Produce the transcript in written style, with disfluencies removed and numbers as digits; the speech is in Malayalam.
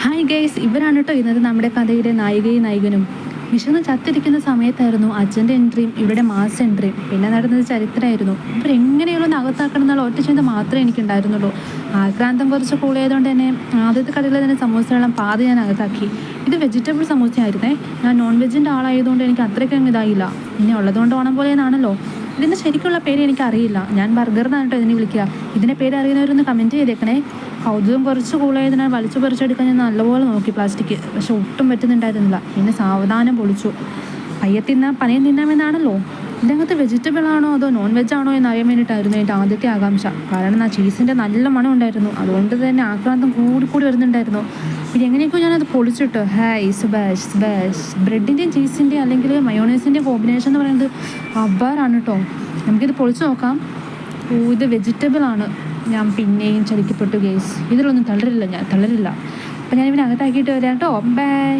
ഹായ് ഗൈസ്, ഇവരാണ് കേട്ടോ ഇന്നത്തെ നമ്മുടെ കഥയുടെ നായികയും നായകനും. വിശന്ന് ചത്തിരിക്കുന്ന സമയത്തായിരുന്നു അച്ഛൻ്റെ എൻട്രിയും ഇവരുടെ മാസ് എൻട്രിയും. പിന്നെ നടന്നത് ചരിത്രമായിരുന്നു. ഇവരെങ്ങനെയുള്ള അകത്താക്കണം എന്നുള്ള ഒറ്റ ചിന്ത മാത്രമേ എനിക്കുണ്ടായിരുന്നുള്ളൂ. ആക്രാന്തം കുറച്ച് കൂടിയതുകൊണ്ട് തന്നെ ആദ്യത്തെ കടയിൽ തന്നെ സമൂസകളും പാതി ഞാൻ അകത്താക്കി. ഇത് വെജിറ്റബിൾ സമൂസ ആയിരുന്നേ. ഞാൻ നോൺ വെജിൻ്റെ ആളായതുകൊണ്ട് എനിക്ക് അത്രയ്ക്കും ഇതായില്ല. പിന്നെ ഉള്ളതുകൊണ്ട് ഓണം പോലെയെന്നാണല്ലോ. ഇതിൻ്റെ ശരിക്കുള്ള പേര് എനിക്കറിയില്ല. ഞാൻ ബർഗർ എന്നാണ് കേട്ടോ ഇതിനെ വിളിക്കുക. ഇതിൻ്റെ പേര് അറിയുന്നവരൊന്ന് കമൻറ്റ് ചെയ്തേക്കണേ. കൗതുകം കുറച്ച് കൂളായതിനാൽ വലിച്ചു പറിച്ചെടുക്കാൻ ഞാൻ നല്ലപോലെ നോക്കി പ്ലാസ്റ്റിക്. പക്ഷെ ഒട്ടും പറ്റുന്നുണ്ടായിരുന്നില്ല. പിന്നെ സാവധാനം പൊളിച്ചു. പയ്യെ തിന്നാൻ പനയം തിന്നാമെന്നാണല്ലോ. ഇതിനകത്ത് വെജിറ്റബിൾ ആണോ അതോ നോൺ വെജ് ആണോ എന്ന് അറിയാൻ വേണ്ടിയിട്ടായിരുന്നു എൻ്റെ ആദ്യത്തെ ആകാംക്ഷ. കാരണം ആ ചീസിൻ്റെ നല്ല മണം ഉണ്ടായിരുന്നു. അതുകൊണ്ട് തന്നെ ആക്രാന്തം കൂടി വരുന്നുണ്ടായിരുന്നു. പിന്നെ എങ്ങനെയൊക്കെയോ ഞാനത് പൊളിച്ചിട്ട് സുബാഷ് ബ്രെഡിൻ്റെയും ചീസിൻ്റെയും അല്ലെങ്കിൽ മയോണൈസിൻ്റെയും കോമ്പിനേഷൻ എന്ന് പറയുന്നത് അബ്ബാറാണ് കേട്ടോ. നമുക്കിത് പൊളിച്ച് നോക്കാം. ഇത് വെജിറ്റബിൾ ആണ്. ഞാൻ പിന്നെയും ചലിക്കപ്പെട്ടു ഗേസ്. ഇതിലൊന്നും തളരില്ല. അപ്പം ഞാനിവിടെ അകത്താക്കിയിട്ട് വരാം കേട്ടോ. ബൈ.